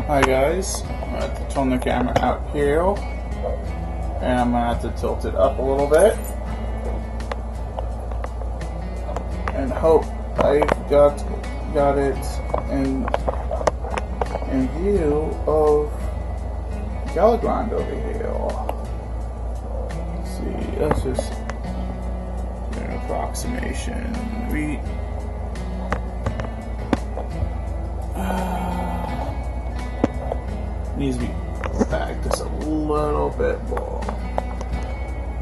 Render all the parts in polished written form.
Hi guys, I'm going to have to turn the camera out here and I'm going to have to tilt it up a little bit and hope I got it in view of Galakrond over here. Let's see, let's just do an approximation. Needs to be back just a little bit more.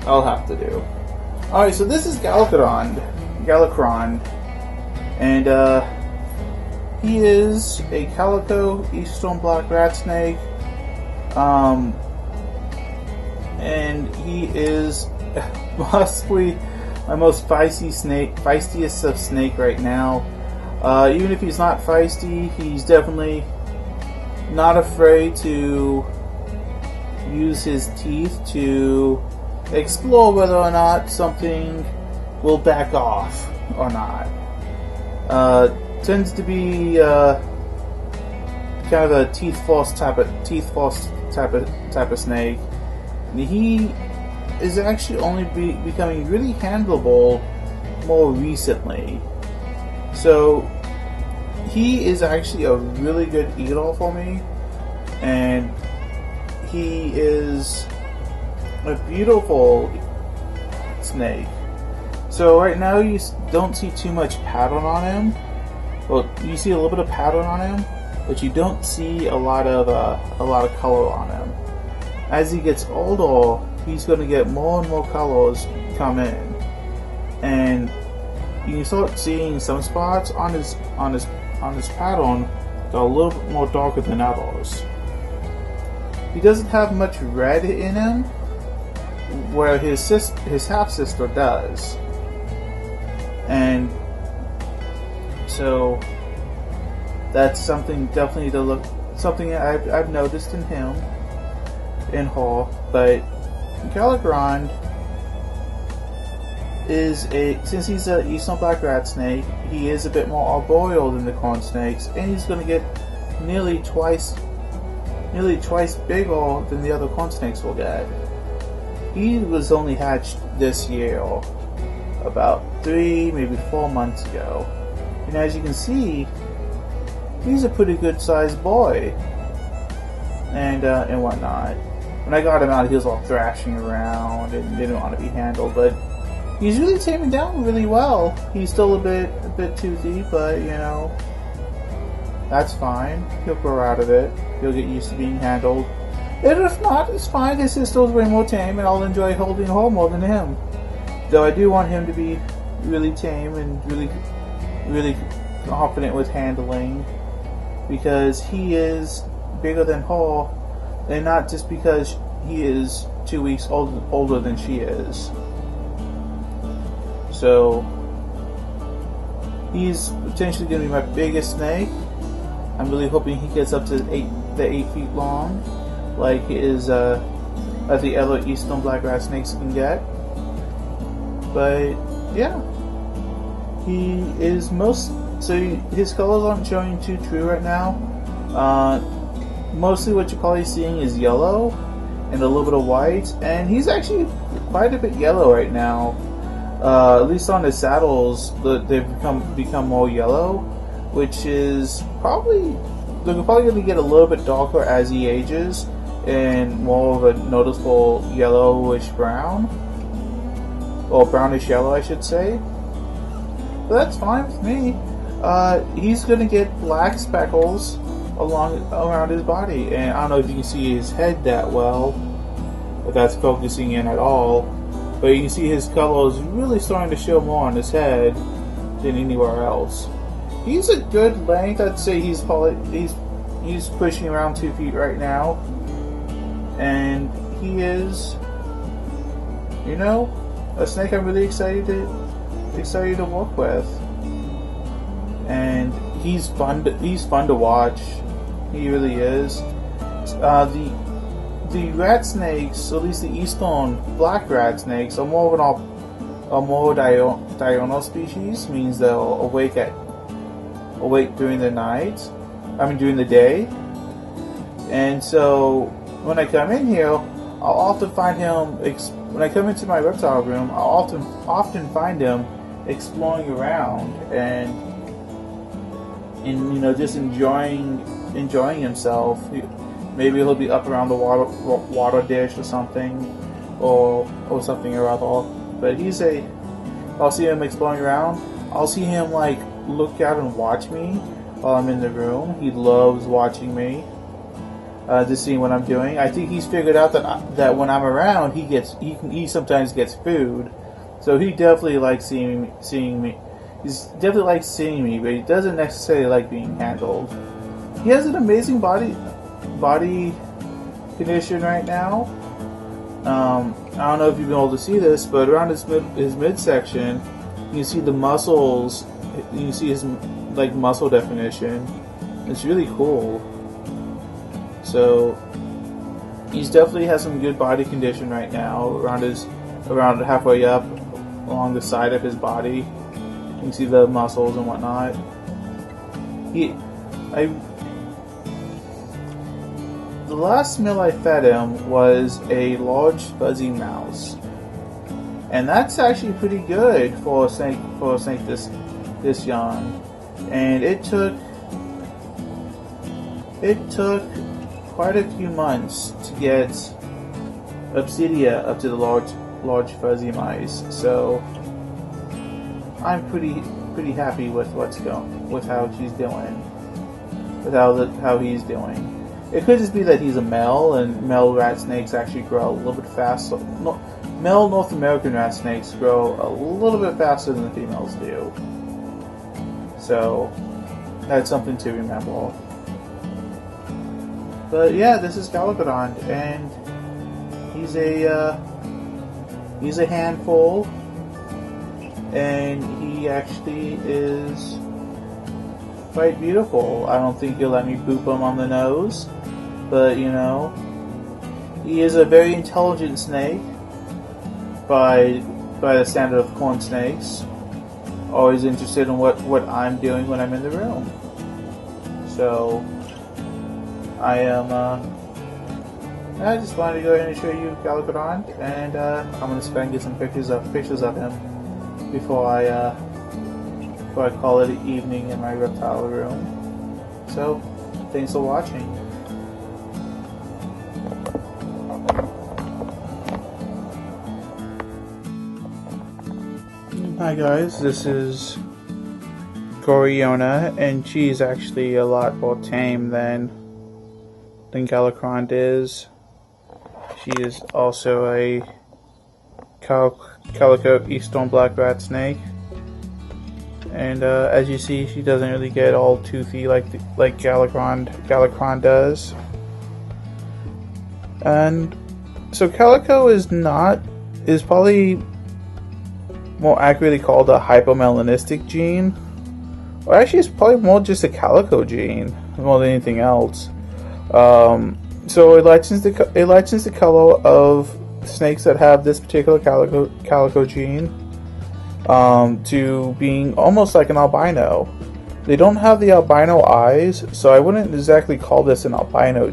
I'll have to do. Alright, so this is Galakrond, and he is a Calico Eastern Black Rat Snake, and he is possibly my most feistiest of snake right now. Even if he's not feisty, he's definitely not afraid to use his teeth to explore whether or not something will back off or not. Tends to be kind of a teeth false type of snake. And he is actually only becoming really handleable more recently. So he is actually a really good eat-all for me, and he is a beautiful snake. So right now you don't see too much pattern on him. Well, you see a little bit of pattern on him, but you don't see a lot of color on him. As he gets older, he's going to get more and more colors come in, and you start seeing some spots on his pattern that are a little bit more darker than others. He doesn't have much red in him, where his half sister does, and so that's something definitely to look. Something I've noticed in him, in her, but Galakrond since he's an Eastern Black Rat Snake, he is a bit more arboreal than the corn snakes, and he's going to get nearly twice bigger than the other corn snakes will get. He was only hatched this year, about 3, maybe 4 months ago, and as you can see, he's a pretty good sized boy, and whatnot. When I got him out, he was all thrashing around and didn't want to be handled, but he's really taming down really well. He's still a bit toothy, but you know, that's fine. He'll grow out of it. He'll get used to being handled. And if not, it's fine. His sister's way more tame, and I'll enjoy holding her more than him. Though I do want him to be really tame and really confident with handling, because he is bigger than her, and not just because he is 2 weeks older than she is. So he's potentially going to be my biggest snake. I'm really hoping he gets up to 8 feet long, like as the other Eastern Black Rat Snakes can get. But yeah, he is so his colors aren't showing too true right now. Mostly what you're probably seeing is yellow and a little bit of white, and he's actually quite a bit yellow right now. At least on his saddles, they've become more yellow, which is they're probably going to get a little bit darker as he ages, and more of a noticeable yellowish brown, or brownish yellow, I should say. But that's fine with me. He's going to get black speckles around his body, and I don't know if you can see his head that well, if that's focusing in at all. But you can see his colors really starting to show more on his head than anywhere else. He's a good length. I'd say he's pushing around 2 feet right now, and he is, you know, a snake I'm really excited to work with. And he's fun to watch. He really is. The rat snakes, at least the Eastern Black Rat Snakes, are more of diurnal species, means they'll awake during the night. During the day. And so when I come in here, I'll often find him. When I come into my reptile room, I'll often find him exploring around and just enjoying himself. Maybe he'll be up around the water dish or something, or something or other. But I'll see him exploring around. I'll see him like look out and watch me while I'm in the room. He loves watching me, just seeing what I'm doing. I think he's figured out that when I'm around, he sometimes gets food. So he definitely likes seeing me. He's definitely likes seeing me, but he doesn't necessarily like being handled. He has an amazing body condition right now. I don't know if you've been able to see this, but around his midsection, you can see the muscles. You can see his muscle definition. It's really cool. So he's definitely has some good body condition right now. Around halfway up along the side of his body, you can see the muscles and whatnot. The last meal I fed him was a large fuzzy mouse, and that's actually pretty good for a snake this young. And it took quite a few months to get Obsidia up to the large fuzzy mice. So I'm pretty happy with how she's doing, with how he's doing. It could just be that he's a male, and male rat snakes actually grow a little bit faster. Male North American rat snakes grow a little bit faster than the females do. So that's something to remember. But yeah, this is Galakrond, and he's a handful, and he actually is quite beautiful. I don't think he'll let me boop him on the nose, but he is a very intelligent snake by the standard of corn snakes. Always interested in what I'm doing when I'm in the room. So I just wanted to go ahead and show you Galakrond, and I'm going to try and get some pictures of him before I call it an evening in my reptile room. So thanks for watching. Hi guys, this is Goriona, and she's actually a lot more tame than Galakrond is. She is also a Calico Eastern black rat snake, and as you see, she doesn't really get all toothy like Galakrond does. And so Calico is probably more accurately called a hypomelanistic gene, or actually it's probably more just a calico gene more than anything else. So it lightens the color of snakes that have this particular calico gene to being almost like an albino. They don't have the albino eyes, so I wouldn't exactly call this an albino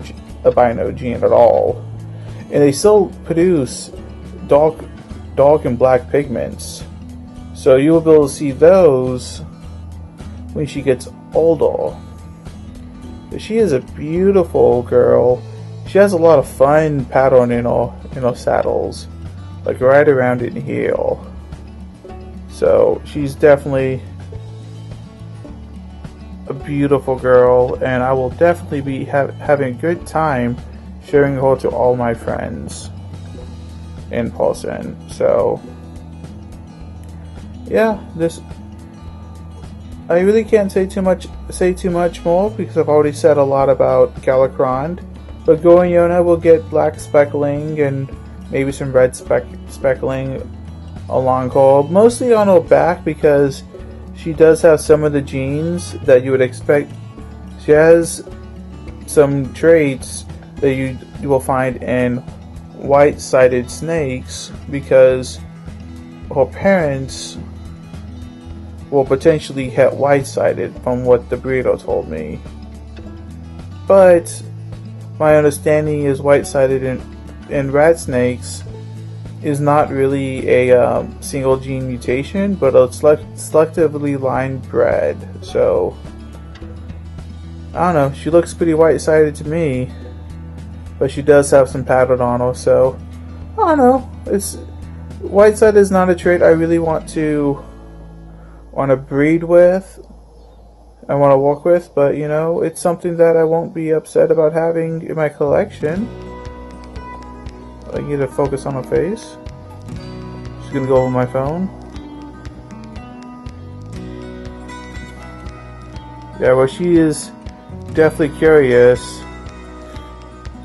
gene at all. And they still produce dark and black pigments, so you will be able to see those when she gets older. But she is a beautiful girl. She has a lot of fun pattern in her saddles, like right around in here. So she's definitely a beautiful girl, and I will definitely be having a good time showing her to all my friends in person. So yeah, I really can't say too much more because I've already said a lot about Galakrond. But Goriona will get black speckling and maybe some red speckling along her, mostly on her back, because she does have some of the genes that you would expect. She has some traits that you will find in white-sided snakes, because her parents will potentially hit white-sided, from what the breeder told me. But my understanding is white-sided in rat snakes is not really a single gene mutation, but a selectively lined bred. So I don't know. She looks pretty white-sided to me, but she does have some pattern on her. So I don't know. It's white-sided is not a trait I really want to breed with. I want to work with, but you know, it's something that I won't be upset about having in my collection. I need to focus on her face. She's gonna go over my phone. Yeah, well, she is definitely curious.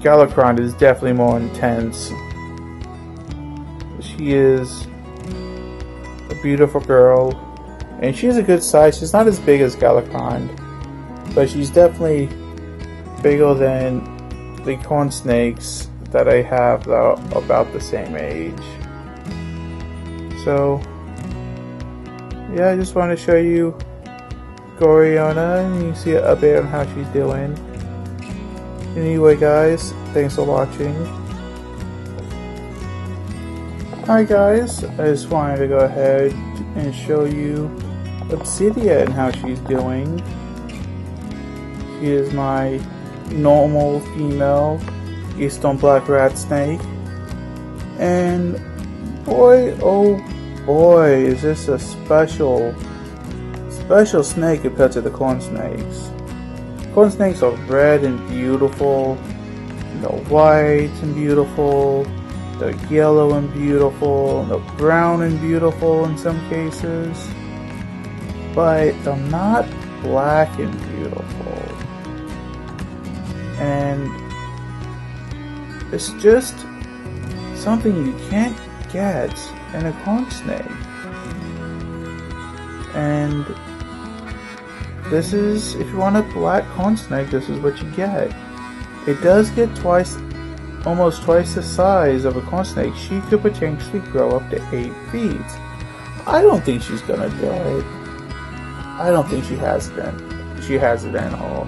Galakrond is definitely more intense. She is a beautiful girl, and she's a good size. She's not as big as Galakrond, but she's definitely bigger than the corn snakes that I have that are about the same age. So yeah, I just want to show you Goriona, and you see a bit on how she's doing. Anyway guys, thanks for watching. Alright guys, I just wanted to go ahead and show you Obsidia and how she's doing. She is my normal female eastern black rat snake, and boy oh boy is this a special snake compared to the corn snakes. Corn snakes are red and beautiful, they're white and beautiful, they're yellow and beautiful, they're brown and beautiful in some cases, but they're not black and beautiful. And it's just something you can't get in a corn snake. And this is, if you want a black corn snake, this is what you get. It does get almost twice the size of a corn snake. She could potentially grow up to 8 feet. I don't think she's gonna do it. I don't think she has it in her.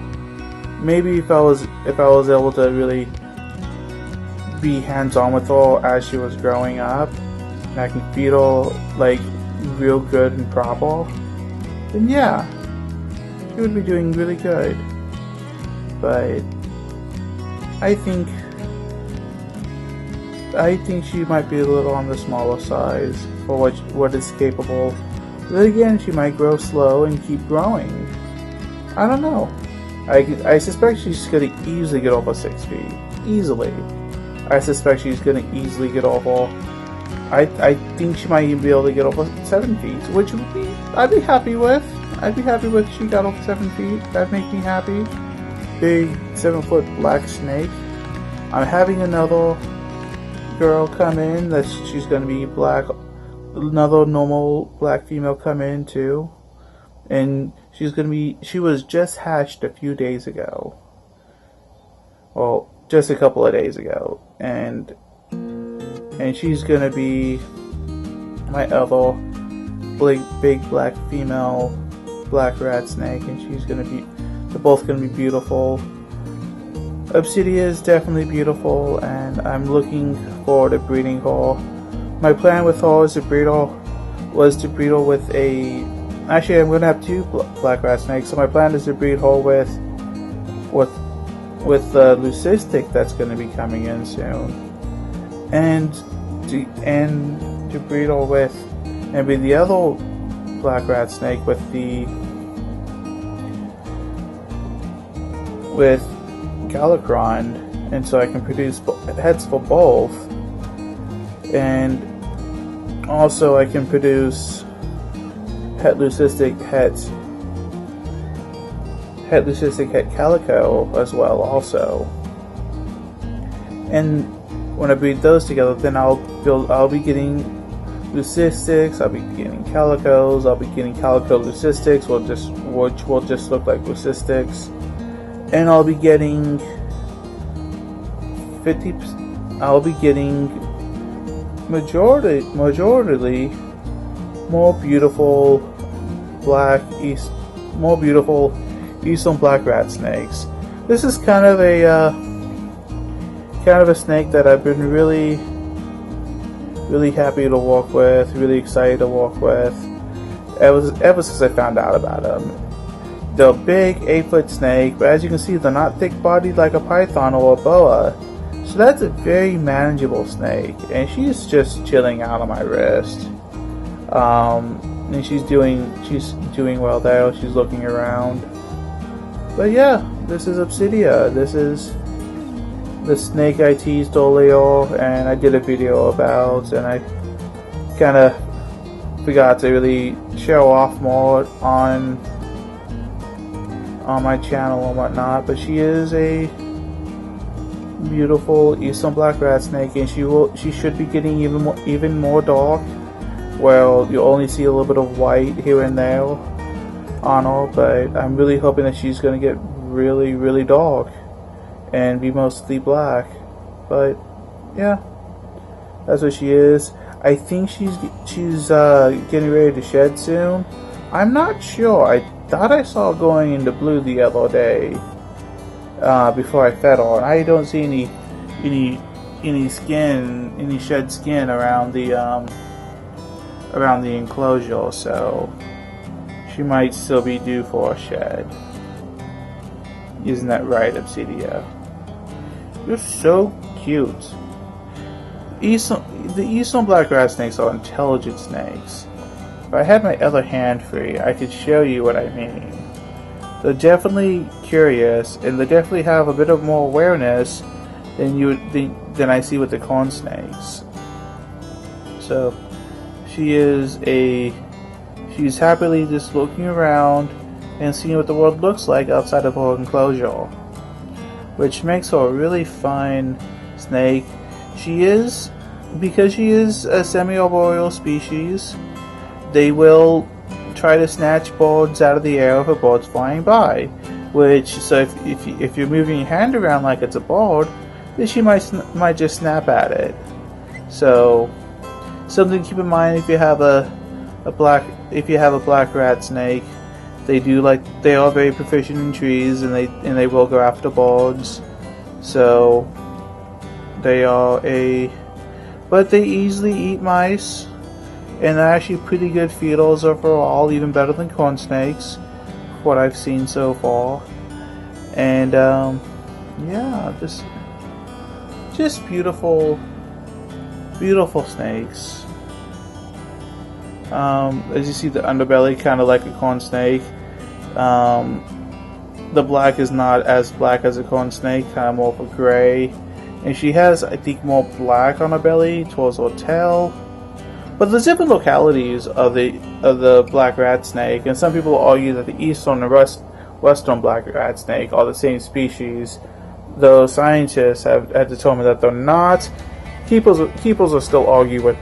Maybe if I was able to really be hands-on with her as she was growing up, and I can feed her like real good and proper, then yeah, she would be doing really good. But I think she might be a little on the smaller size for what is capable. But again, she might grow slow and keep growing. I don't know. I suspect she's going to easily get over 6 feet. Easily. I suspect she's going to easily get over. I think she might even be able to get over 7 feet, which would be, I'd be happy with. I'd be happy with if she got over 7 feet. That'd make me happy. Big 7-foot black snake. I'm having another girl come in that she's going to be black. Another normal black female come in too. And she was just hatched a few days ago. Well, just a couple of days ago. And she's gonna be my other big black female black rat snake, and they're both gonna be beautiful. Obsidia is definitely beautiful, and I'm looking forward to breeding her. My plan with her was to breed her with a. Actually, I'm going to have 2 black rat snakes, so my plan is to breed her with the leucistic that's going to be coming in soon, and to breed her with maybe the other black rat snake with Galakrond, and so I can produce heads for both, and also I can produce het leucistic het Calico as well also. And when I breed those together, then I'll be getting leucistics, I'll be getting calicos, I'll be getting calico leucistics, which will just look like leucistics, and I'll be getting majority more beautiful eastern black rat snakes. This is kind of kind of a snake that I've been really happy to walk with, really excited to walk with ever since I found out about them. They're a big 8-foot snake, but as you can see, they're not thick-bodied like a python or a boa. So that's a very manageable snake, and she's just chilling out on my wrist. And she's doing well there. She's looking around. But yeah, this is Obsidia. This is the snake I teased earlier, and I did a video about, and I kind of forgot to really show off more on my channel and whatnot. But she is a beautiful eastern black rat snake, and she should be getting even more dark. Well, you only see a little bit of white here and there on her, but I'm really hoping that she's going to get really dark and be mostly black. But yeah, that's what she is. I think she's getting ready to shed soon. I'm not sure. I thought I saw her going into blue the other day before I fed her, and I don't see any shed skin around the enclosure, so she might still be due for a shed. Isn't that right, Obsidia? You're so cute. The eastern black rat snakes are intelligent snakes. If I had my other hand free, I could show you what I mean. They're definitely curious, and they definitely have a bit of more awareness than I see with the corn snakes. So she's happily just looking around and seeing what the world looks like outside of her enclosure, which makes her a really fun snake. Because she is a semi-arboreal species, they will try to snatch birds out of the air if a bird's flying by. So if you're moving your hand around like it's a bird, then she might just snap at it. So something to keep in mind if you have a black rat snake. They are very proficient in trees, and they will go after birds. So but they easily eat mice, and they're actually pretty good feeders overall, even better than corn snakes, what I've seen so far. And yeah, just beautiful snakes. As you see, the underbelly kind of like a corn snake. The black is not as black as a corn snake, kind of more of a gray. And she has, I think, more black on her belly towards her tail. But there's different localities of the black rat snake, and some people argue that the eastern and western black rat snake are the same species, though scientists have determined that they're not. Breeders will still argue with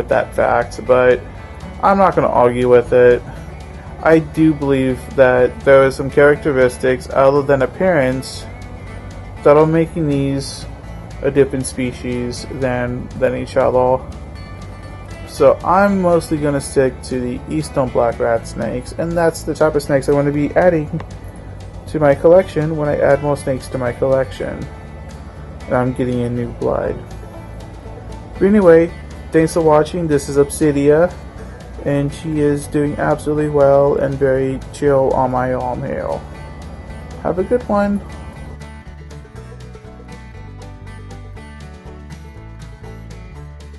that fact, but I'm not going to argue with it. I do believe that there are some characteristics other than appearance that are making these a different species than each other. So I'm mostly going to stick to the eastern black rat snakes, and that's the type of snakes I want to be adding to my collection when I add more snakes to my collection. And I'm getting in new blood. But anyway, thanks for watching. This is Obsidia, and she is doing absolutely well and very chill on my arm here. Have a good one.